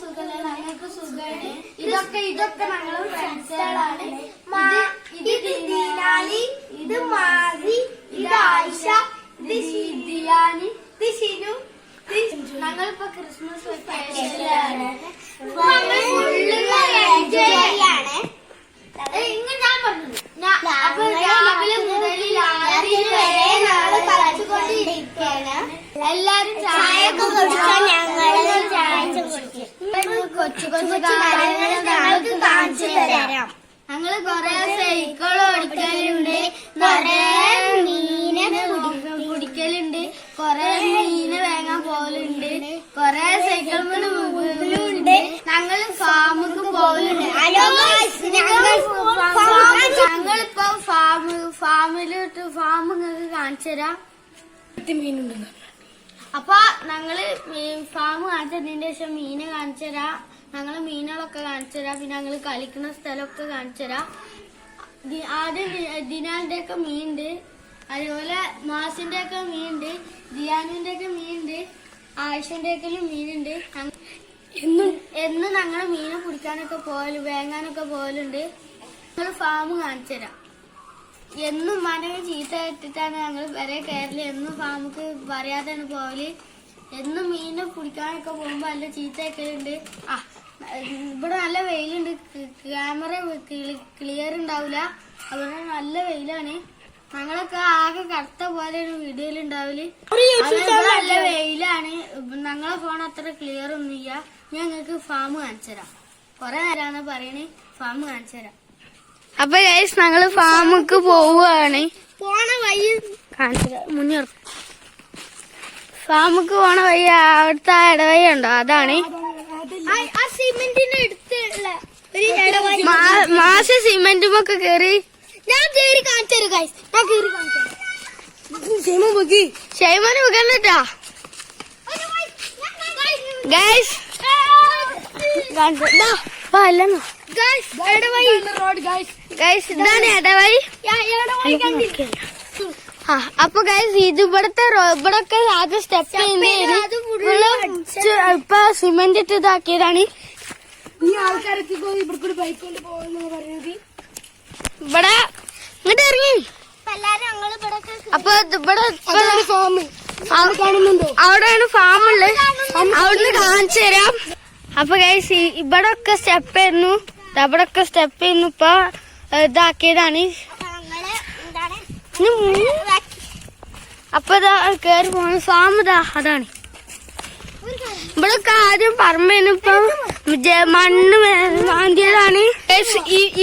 സുഖല്ലേ? ഞങ്ങൾക്ക് സുഖമാണ്. ഇതൊക്കെ ഞങ്ങളെ ഫ്രണ്ട്സുകളാണ്. ഇത് ദീനാലി, ഇത് മാസി, ഇത് ആയിഷ, ഇത് ദിയാനി, ഇത് ഷിനു. ഞങ്ങളിപ്പോ ക്രിസ്മസ് വെക്കേഷനിലാണ്. ഞാൻ പറഞ്ഞു അപ്പൊ രാവിലെ മുതൽ രാത്രി വരെ ഞങ്ങള് കളിച്ചുകൊണ്ടിരിക്കുകയാണ്. എല്ലാരും ചായ കുടിച്ചാൽ ഞങ്ങള് കൊച്ചു കൊച്ചു കാര്യങ്ങൾ ഞങ്ങൾക്ക് കാണിച്ചു തരാം. ഞങ്ങള് കൊറേ സൈക്കിൾ ഓടിക്കലുണ്ട്, കൊറേ മീനെ കുടിക്കലുണ്ട്, കൊറേ മീന് വാങ്ങാൻ പോലുണ്ട്, കൊറേ സൈക്കിൾ വീലുണ്ട്. ഞങ്ങള് ഫാമുക്ക് പോലുണ്ട്. ഞങ്ങളിപ്പോ ഫാമിലിട്ട് ഫാം നിങ്ങൾക്ക് കാണിച്ചു തരാം. മീനുണ്ട്. അപ്പൊ ഞങ്ങള് ഫാം കാണിച്ചതിന്റെ ശേഷം മീനെ കാണിച്ചു തരാം. ഞങ്ങള് മീനുകളൊക്കെ കാണിച്ചു തരാം. പിന്നെ ഞങ്ങള് കളിക്കുന്ന സ്ഥലമൊക്കെ കാണിച്ചു തരാം. ആദ്യം ദിനാലിന്റെ ഒക്കെ മീനുണ്ട്, അതുപോലെ മാസിന്റെ ഒക്കെ മീനുണ്ട്, ദിയാനിന്റെ ഒക്കെ മീനുണ്ട്, ആയിഷന്റെ ഒക്കെ മീനുണ്ട്. എന്നും ഞങ്ങള് മീനെ പിടിക്കാനൊക്കെ വേങ്ങാനൊക്കെ പോലുണ്ട്. ഞങ്ങള് ഫാം കാണിച്ചു തരാം. എന്നും മനക്ക് ചീത്ത ഇട്ടിട്ടാണ് ഞങ്ങൾ വരെ കയറല്. എന്നും ഫാമുക്ക് പറയാതെയാണ് പോവല്. എന്നും മീനെ പിടിക്കാനൊക്കെ പോകുമ്പോ നല്ല ചീത്തയൊക്കെയുണ്ട്. ഇവിടെ നല്ല വെയിലുണ്ട്, ക്യാമറ ക്ലിയർ ഉണ്ടാവില്ല, അതുകൊണ്ട് നല്ല വെയിലാണ്. ഞങ്ങളൊക്കെ ആകെ കറുത്ത പോലെയാണ് വീഡിയോയിലുണ്ടാവല്. നല്ല വെയിലാണ്. ഞങ്ങളെ ഫോൺ അത്ര ക്ലിയർ ഒന്നുമില്ല. ഞങ്ങൾക്ക് ഫാം കാണിച്ചു തരാം. കൊറേ നേരമാണ് പറയണേ. ഫാം കാണിച്ചു തരാം. അപ്പൊ ഗൈസ് ഞങ്ങള് ഫാമുക്ക് പോവുകയാണ്. പോണ വഴി കാണിച്ചു മുന്നേ ഫാമുക്ക് പോണ വഴി അവിടുത്തെ ഇടവഴി ഉണ്ടോ? അതാണ് സിമെന്റിന്റെ അടുത്തുള്ള മാസ സിമെന്റുമൊക്കെ കേറി ഞാൻ കേറി കാണിച്ചു തരും ഗൈസ്. ഞാൻ കേറി കാണിച്ചു ഷൈമന് മുഖണ്ടാ ഗൈസ്. ഇതാണ് ഇടവഴി. അപ്പൊ ഗൈസ് ഇത് ഇവിടൊക്കെ ആദ്യം സ്റ്റെപ്പ് ഇപ്പൊ സിമെന്റ് ഇട്ട് ഇതാക്കിയതാണ്. ഇവിടെ ഇങ്ങോട്ട് ഇറങ്ങി. അപ്പൊ ഇവിടെ അവിടെയാണ് ഫാമുള്ളത്. അവിടുന്ന് കാണിച്ചു തരാം. അപ്പൊ ഗൈസ് ഇവിടൊക്കെ സ്റ്റെപ്പ് ആയിരുന്നു, അവിടൊക്കെ സ്റ്റെപ്പ് ചെയ്യുന്നു. ഇപ്പൊ ഇതാക്കിയതാണ്. അപ്പൊ ഇതാ കേറി പോണ ഫാം. ഇതാ അതാണ്. ഇവിടൊക്കെ ആദ്യം പറമ്പേനു, ഇപ്പൊ മണ്ണ് മാന്തിയതാണ്.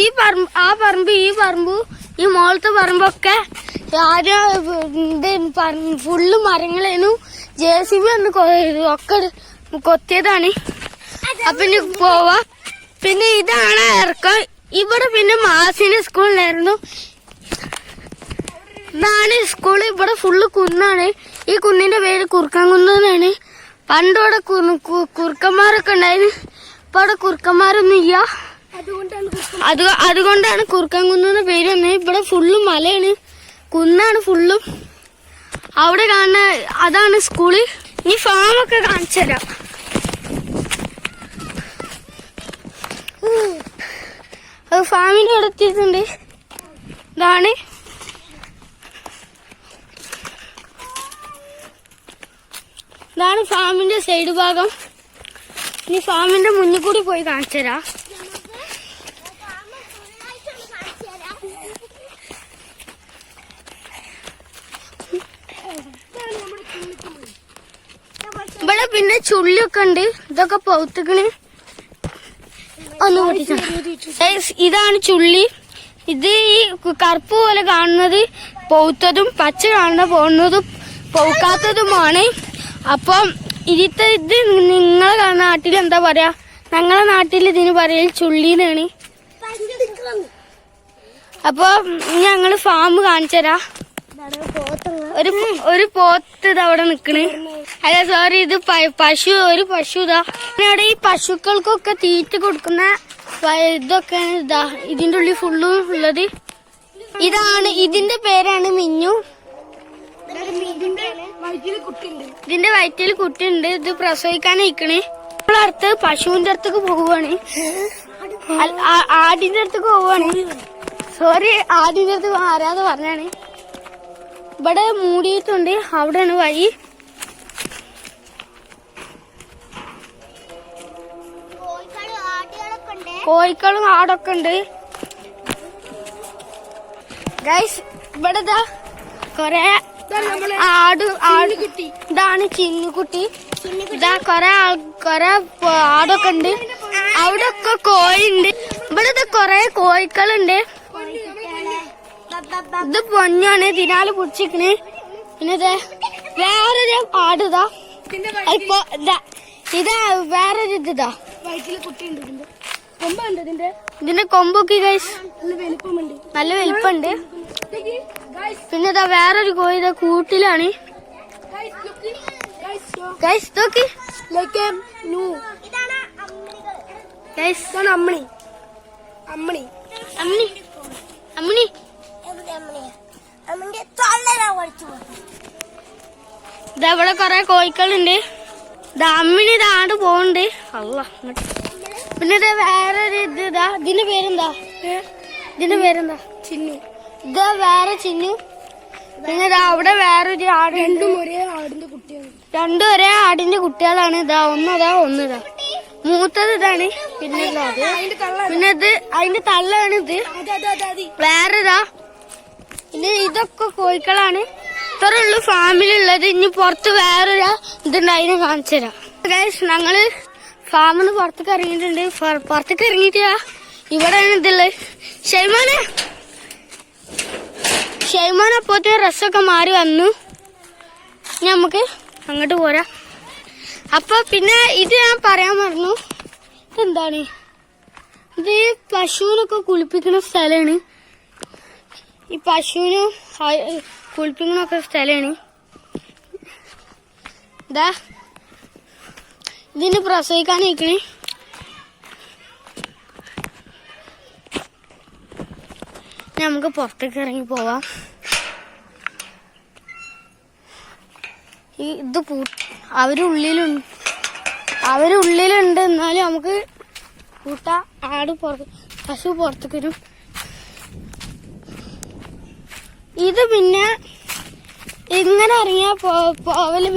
ഈ പറമ്പ്, ആ പറമ്പ്, ഈ പറമ്പ്, ഈ മോളത്തെ പറമ്പൊക്കെ ആദ്യം ഫുള്ള് മരങ്ങളേനു. JCB ഒന്ന് ഒക്കെ കൊത്തിയതാണ്. അപ്പൊ ഇനി പോവാ. പിന്നെ ഇതാണ് ഇറക്കം. ഇവിടെ പിന്നെ മാസിന്റെ സ്കൂളിലായിരുന്നു. ഇതാണ് സ്കൂള്. ഇവിടെ ഫുള്ള് കുന്നാണ്. ഈ കുന്നിന്റെ പേര് കുറുക്കൻകുന്നാണ്. പണ്ടിവിടെ കുറുക്കന്മാരൊക്കെ ഉണ്ടായിരുന്നു. ഇപ്പൊ അവിടെ കുറുക്കന്മാരൊന്നും ഇല്ല. അതുകൊണ്ടാണ് കുറുക്കൻകുന്നെന്ന പേര് വന്നത്. ഇവിടെ ഫുള്ള് മലയാണ്, കുന്നാണ് ഫുള്ളും. അവിടെ കാണുന്ന അതാണ് സ്കൂള്. ഇനി ഫാമൊക്കെ കാണിച്ചു തരാം. ഫാമിന്റെ അവിടെ എത്തിയിട്ടുണ്ട്. ഇതാണ് ഫാമിന്റെ സൈഡ് ഭാഗം. ഇനി ഫാമിന്റെ മുന്നിൽ കൂടി പോയി കാണിച്ചു തരാം. ഇവിടെ പിന്നെ ചുള്ളിയൊക്കെ ഉണ്ട്. ഇതൊക്കെ പൗത്തുക്കണ്. ഇതാണ് ചുള്ളി. ഇത് ഈ കറുപ്പ് പോലെ കാണുന്നത് പൗത്തതും പച്ച കാണുന്ന പോകുന്നതും പൗക്കാത്തതുമാണ്. അപ്പം ഇത് നിങ്ങളെ നാട്ടിൽ എന്താ പറയാ? ഞങ്ങളെ നാട്ടിൽ ഇതിന് പറയൽ ചുള്ളിന്നാണ്. അപ്പൊ ഞങ്ങള് ഫാം കാണിച്ചു തരാം. ഒരു പോത്ത് അവിടെ നിക്കണ്. അല്ല സോറി, ഇത് പശു. ഒരു പശു ഇതാ. അവിടെ ഈ പശുക്കൾക്കൊക്കെ തീറ്റ കൊടുക്കുന്ന ഇതൊക്കെയാണ്. ഇതാ ഇതിന്റെ ഉള്ളിൽ ഫുള്ളും ഉള്ളത്. ഇതിന്റെ പേരാണ് മിന്നു. ഇതിന്റെ വയറ്റിൽ കുട്ടിയുണ്ട്. ഇത് പ്രസവിക്കാൻ നിക്കണേ. നമ്മളടുത്ത് പശുവിന്റെ അടുത്തേക്ക് പോവുകയാണ്. ആടിന്റെ അടുത്തേക്ക് പോവുകയാണ്. സോറി, ആടിന്റെ അടുത്ത് ആരാതെ പറഞ്ഞാണ്. ഇവിടെ മൂടിയിട്ടുണ്ട്, അവിടെയാണ് വഴി. കോഴിക്കളും ആടൊക്കെ ഉണ്ട് ഗൈസ്. ഇവിടെ കൊറേ ആടുകുട്ടി, ഇതാണ് ചിന്നുകുട്ടി. ഇതാ കൊറേ ആടൊക്കെ ഉണ്ട്. അവിടെ ഒക്കെ കോഴിണ്ട്. ഇവിടെ കൊറേ കോഴിക്കളുണ്ട്. ഇത് പൊന്നാണ്, ഇതിനാല് പിടിച്ചിക്കണ്. പിന്നെ വേറൊരു ആടുതാ. ഇപ്പൊ ഇതാ വേറൊരു ഇതാ ഇതിന്റെ കൊമ്പൊക്കെ ഗൈസ് നല്ല വലിപ്പുണ്ട്. പിന്നെ ഇതാ വേറൊരു കോഴി കൂട്ടിലാണ് ഗൈസ്. നോക്കി അമ്മണി അമ്മണി അമ്മണി അമ്മണി ഇതവിടെ കൊറേ കോഴിക്കളുണ്ട്. അമ്മിണി ഇതാണ്ട് പോണ്ട്. അല്ല പിന്നെ ഇത് വേറൊരു ഇതിന്റെ പേരെന്താ? ചിന്നു. ഇത് വേറെ ചിന്നു. പിന്നെ അവിടെ വേറൊരു ആട്. രണ്ടും ഒരേ ആടിന്റെ കുട്ടികളാണ്. ഒന്നിതാ മൂത്തത് ഇതാണ്. പിന്നെ ഇത് അതിന്റെ തള്ളാണ്. ഇത് വേറെതാ. പിന്നെ ഇതൊക്കെ കോഴിക്കളാണ്. ഇത്രേ ഉള്ളു ഫാമിലുള്ളത്. ഇനി പുറത്ത് വേറൊരു ഇതുണ്ട്, അതിനെ കാണിച്ചു തരാം ഗൈസ്. ഞങ്ങള് ഫാമിന്ന് പുറത്തേക്ക് ഇറങ്ങിയിട്ടുണ്ട്. പുറത്തേക്ക് ഇറങ്ങിയിട്ടാ ഇവിടെയാണ് ഇതുള്ളത്. ഷെയ്മാൻ അപ്പോഴത്തെ ഡ്രസ്സൊക്കെ മാറി വന്നു. ഇനി നമുക്ക് അങ്ങോട്ട് പോരാ. അപ്പൊ പിന്നെ ഇത് ഞാൻ പറയാൻ മറന്നു. ഇതെന്താണ്? ഇത് പശുവിനൊക്കെ കുളിപ്പിക്കുന്ന സ്ഥലമാണ്. ഈ പശുവിന് കുളിപ്പിക്കണൊക്കെ സ്ഥലമാണ്. ഇതാ ഇതിന് പ്രസവിക്കാൻ നിൽക്കണേ. നമുക്ക് പുറത്തേക്ക് ഇറങ്ങി പോവാം. ഇത് അവരുള്ളിലുണ്ട്. എന്നാലും നമുക്ക് കൂട്ടാ. പശു പുറത്തേക്ക് വരും. ഇത് പിന്നെ ഇങ്ങനെ ഇറങ്ങിയാ പോവല്.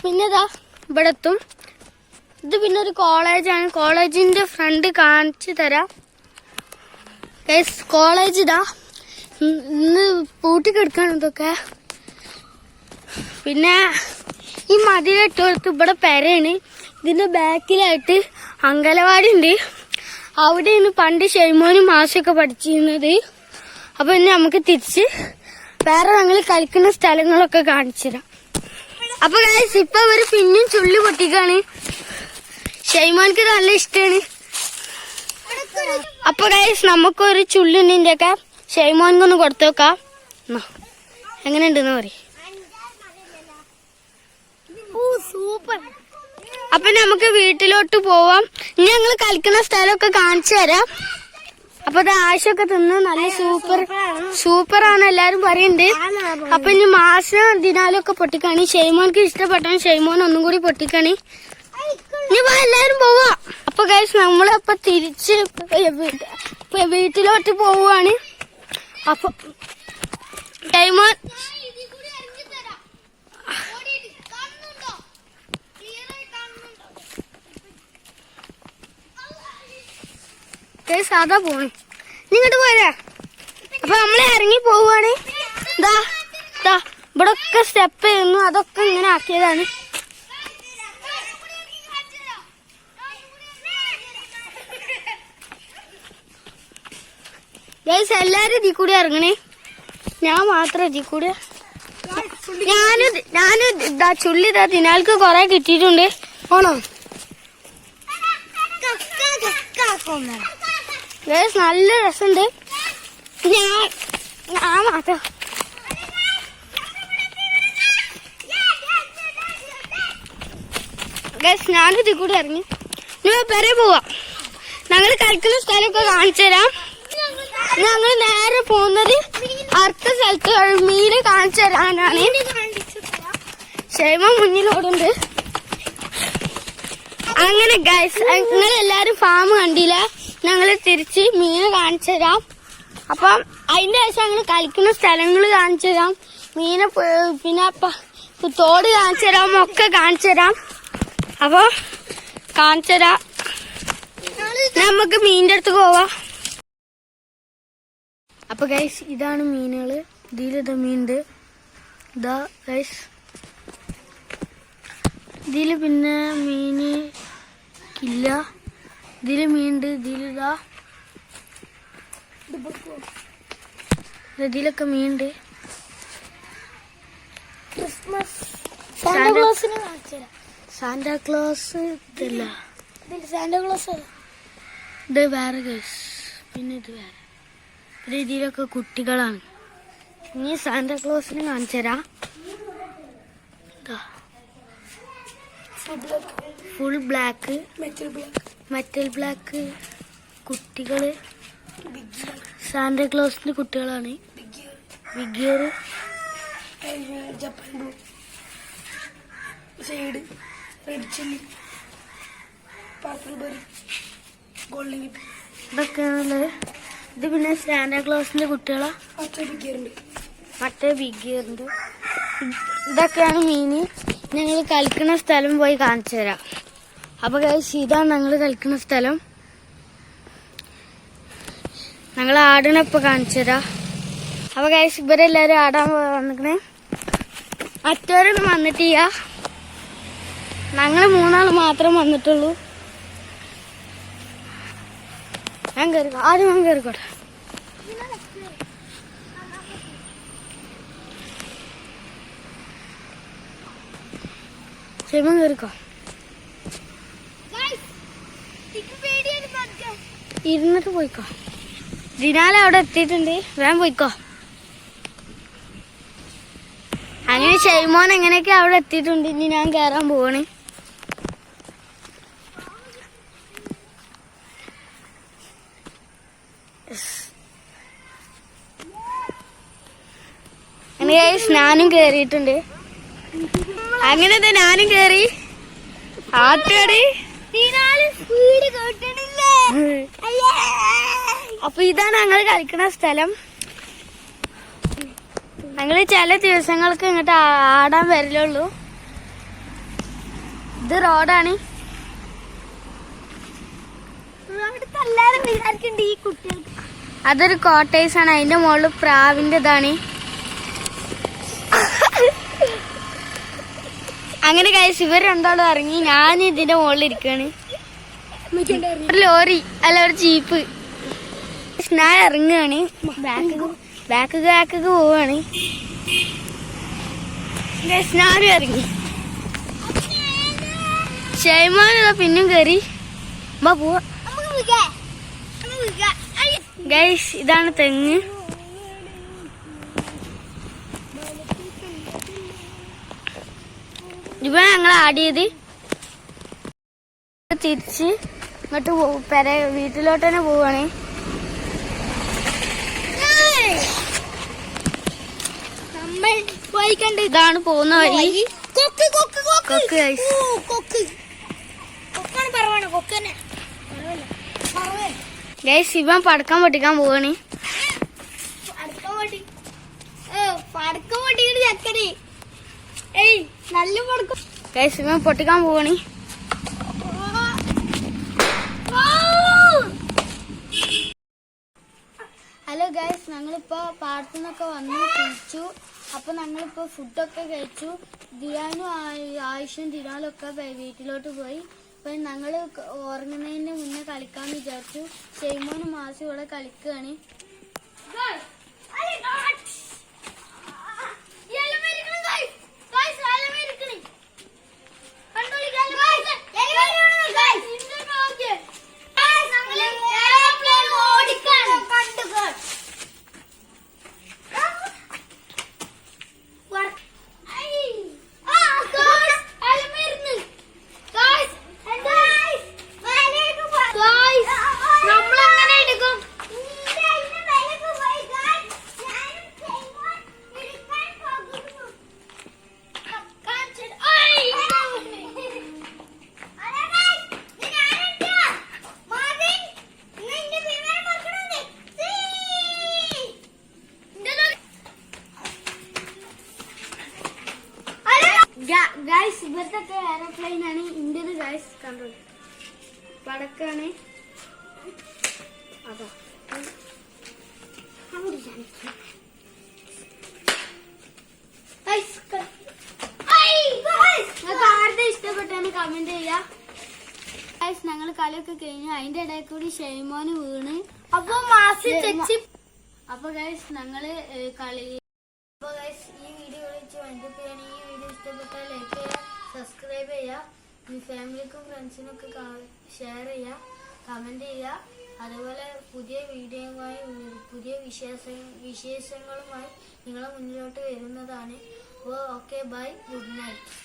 പിന്നെതാ ഇവിടെ എത്തും. ഇത് പിന്നെ ഒരു കോളേജാണ്. കോളേജിന്റെ ഫ്രണ്ട് കാണിച്ചു തരാം. കോളേജ് ഇതാ ഇന്ന് പൂട്ടിക്കെടുക്കാണ് ഇതൊക്കെ. പിന്നെ ഈ മതിലിട്ട് കൊടുത്ത് ഇവിടെ പെരയാണ്. ഇതിന്റെ ബാക്കിലായിട്ട് അങ്കലവാടി ഉണ്ട്. അവിടെയാണ് പണ്ട് ഷെയ്മോനും മാഷൊക്കെ പഠിച്ചിരുന്നത്. അപ്പൊ ഇനി നമുക്ക് തിരിച്ച് വേറെ ഞങ്ങൾ കളിക്കുന്ന സ്ഥലങ്ങളൊക്കെ കാണിച്ചു തരാം. അപ്പൊ ഗൈസ് ഇപ്പൊ ഇവര് പിന്നെയും ചുള്ളി പൊട്ടിക്കാണ്. ഷെയ്മോൻക്ക് നല്ല ഇഷ്ടമാണ്. അപ്പൊ ഗൈസ് നമുക്കൊരു ചുള്ളിന്റെ ഒക്കെ ഷെയ്മോൻക്കൊന്ന് കൊടുത്തു നോക്കാം. എങ്ങനെയുണ്ടെന്ന് പറയും. സൂപ്പർ. അപ്പൊ നമുക്ക് വീട്ടിലോട്ട് പോവാം. ഇനി ഞങ്ങൾ കളിക്കുന്ന സ്ഥലമൊക്കെ കാണിച്ചു തരാം. അപ്പൊ ഇത് ആശയൊക്കെ തിന്ന് നല്ല സൂപ്പറാണ് എല്ലാരും പറയുന്നുണ്ട്. അപ്പൊ ഇനി മാസം ദിനാലൊക്കെ പൊട്ടിക്കാണ്. ഷെയ്മോൻക്ക് ഇഷ്ടപ്പെട്ടാണ്. ഷെയ്മോൻ ഒന്നും കൂടി പൊട്ടിക്കാണ്. ഇനി എല്ലാരും പോവാ. അപ്പൊ ഗൈസ് നമ്മളിപ്പൊ തിരിച്ച് വീട്ടിലോട്ട് പോവാണ്. അപ്പൊ ഷെയ്മോൻ സാധാ പോണേ. ഇങ്ങോട്ട് പോരാ. അപ്പൊ നമ്മള് ഇറങ്ങി പോവാണ്. ഇവിടെ ഒക്കെ സ്റ്റെപ്പ് ചെയ്യുന്നു. അതൊക്കെ ഇങ്ങനെ ആക്കിയതാണ്. ഗൈസ് എല്ലാരും ഇതിൽ കൂടി ഇറങ്ങണേ. ഞാൻ മാത്രം ഇതിൽ കൂടി. ഞാന് ചുള്ളി തിനാൾക്ക് കൊറേ കിട്ടിയിട്ടുണ്ട്. ആണോ? ഗൈസ് നല്ല രസമുണ്ട്. ഞാൻ മാത്രം. ഗൈസ് ഞാനും ഇതിൽ കൂടി ഇറങ്ങി. നിങ്ങൾ പെരെ പോവാ. ഞങ്ങൾ കളിക്കുന്ന സ്ഥലമൊക്കെ കാണിച്ചു തരാം. ഞങ്ങൾ നേരെ പോകുന്നത് അടുത്ത സ്ഥലത്ത് മീനെ കാണിച്ചു തരാനാണ്. ക്ഷേമ മുന്നിലോടുണ്ട്. അങ്ങനെ ഗൈസ് നിങ്ങൾ എല്ലാരും ഫാം കണ്ടില്ല, ഞങ്ങള് തിരിച്ച് മീനെ കാണിച്ചു തരാം. അപ്പം അതിന്റെ ശേഷം ഞങ്ങൾ കളിക്കുന്ന സ്ഥലങ്ങൾ കാണിച്ചു തരാം, മീനെ പിന്നെ തോട് കാണിച്ചു തരാം, ഒക്കെ കാണിച്ചു തരാം. അപ്പൊ കാണിച്ചു തരാം, നമുക്ക് മീനിന്റെ അടുത്ത് പോവാം. അപ്പൊ ഗൈസ് ഇതാണ് മീനുകള്, ഇതിലിത് മീനുണ്ട്, ഇതാ ഗൈസ് ഇതില് പിന്നെ മീന് ഇല്ല, ഇതില് മീനുണ്ട്, ഇതിലിതാ ഇതിലൊക്കെ മീനുണ്ട്. ക്രിസ്മസ് സാന്റാക്ലോസ് ഇതല്ല, സാന്റാക്ലോസ് ഇത് വേറെ ഗൈസ്, പിന്നെ ഇത് വേറെ. ഇതിലൊക്കെ കുട്ടികളാണ്. ഇനി സാന്റാക്ലോസിന് കാണിച്ചു തരാം. ഫുൾ ബ്ലാക്ക്, മെറ്റൽ ബ്ലാക്ക് കുട്ടികള് സാന്റാക്ലോസിന്റെ കുട്ടികളാണ്. Big ear, Japan blue, side red chilli, purple berry, golden കിപ്പി, ഇതൊക്കെയാണുള്ളത്. ഇത് പിന്നെ സാന്റാക്ലോസിന്റെ കുട്ടികളാ, മറ്റേ ബിഗ് ഇയറിന്റെ. ഇതൊക്കെയാണ് മീന്. ഞങ്ങൾ കളിക്കുന്ന സ്ഥലം പോയി കാണിച്ചു തരാം. അപ്പൊ ഗൈസ് ഇതാണ് ഞങ്ങൾ കളിക്കുന്ന സ്ഥലം. ഞങ്ങൾ ആടണപ്പൊ കാണിച്ചു തരാം. അപ്പൊ ഗൈസ് ഇവരെല്ലാരും ആടാൻ വന്നിക്കണേ, മറ്റവരൊന്നും വന്നിട്ടില്ല, ഞങ്ങള് 3 ആള് മാത്രം വന്നിട്ടുള്ളൂ. ഞാൻ കയറിക്കോ, ആദ്യം ഞാൻ കയറിക്കോട്ടെ. ക്ഷേമം കയറിക്കോ, ഇരുന്നിട്ട് പോയിക്കോ. ദിനാല അവിടെ എത്തിയിട്ടുണ്ട്, വേഗം പോയിക്കോ. അങ്ങനെ ഷെയ്മോൻ എങ്ങനെയൊക്കെ അവിടെ എത്തിയിട്ടുണ്ട്. ഇനി ഞാൻ കയറാൻ പോവാണ്. അങ്ങനെ ഞാനും കേറിയിട്ടുണ്ട്. അങ്ങനത്തെ ഞാനും കേറി ആട്ടാടി. അപ്പൊ ഇതാണ് ഞങ്ങൾ കളിക്കുന്ന സ്ഥലം. ഞങ്ങള് ചില ദിവസങ്ങൾക്ക് ഇങ്ങോട്ട് ആടാൻ വരലുള്ളൂ. ഇത് റോഡാണ്. അതൊരു കോട്ടേഴ്സ് ആണ്, അതിന്റെ മുകളിൽ പ്രാവിന്റെ ഇതാണ്. അങ്ങനെ കഴിച്ച് ഇവർ രണ്ടാളും ഇറങ്ങി, ഞാൻ ഇതിന്റെ മുകളിൽ ഇരിക്കാണ്. ഒരു ലോറി അല്ല ഒരു ജീപ്പ്. ഞാൻ ഇറങ്ങുകയാണ്, ബാക്ക് പോവാണ്. ഞാനും ഇറങ്ങി. ഷൈമാൻ പിന്നും കയറി പോവാ. ഗൈസ് ഇതാണ് തെങ്ങ്. ഇവ ഞങ്ങൾ ആടിയത് തിരിച്ച് ഇങ്ങോട്ട് വീട്ടിലോട്ട് തന്നെ പോവാണ്. ഇതാണ് പോകുന്ന വഴി. ഗൈസ് ഇവൻ പടക്കം പൊട്ടിക്കാൻ പോവാണ്. ഗൈസ് ഇവൻ പൊട്ടിക്കാൻ പോവാണ്. ഹലോ ഗൈസ്, ഞങ്ങളിപ്പോ പാടത്തു നിന്നൊക്കെ വന്ന് കുളിച്ചു. അപ്പൊ ഞങ്ങളിപ്പോ ഫുഡൊക്കെ കഴിച്ചു. ദിയാനും ആയുഷും ദിനാലും ഒക്കെ വീട്ടിലോട്ട് പോയി. അപ്പൊ ഞങ്ങള് ഉറങ്ങുന്നതിന് മുന്നേ കളിക്കാന്ന് വിചാരിച്ചു. ഷെയ്മോനും മാസും ഇവിടെ കളിക്കുകയാണ്. ഗൈസ് ഇവിടുത്തെ എയർപ്ലെയിൻ ആണ് ഇന്ത്യൻ ഗൈസ് കണ്ടോ പടക്കാണ് അതാ ആരുടെ ഇഷ്ടപ്പെട്ടാണ് കമന്റ് ചെയ്യാ. ഞങ്ങള് കളിയൊക്കെ കഴിഞ്ഞു. അതിന്റെ ഇടയിൽ കൂടി ഷെയ്മോന് വീണ് അപ്പൊ മാസി തെച്ചി. അപ്പൊ ഗൈസ് ഞങ്ങള് കളി. അപ്പൊ ഗൈസ് ഈ വീഡിയോ വിളിച്ച് വൈൻഡപ്പ്. ഈ വീഡിയോ ഇഷ്ടപ്പെട്ടാൽ ലൈക്ക് ചെയ്യുക, സബ്സ്ക്രൈബ് ചെയ്യുക, ഈ ഫാമിലിക്കും ഫ്രണ്ട്സിനൊക്കെ ഷെയർ ചെയ്യുക, കമന്റ് ചെയ്യുക. അതുപോലെ പുതിയ വീഡിയോയുമായി പുതിയ വിശേഷങ്ങളുമായി നിങ്ങളെ മുന്നിലോട്ട് വരുന്നതാണ്. അപ്പോൾ ഓക്കെ ബൈ, ഗുഡ് നൈറ്റ്.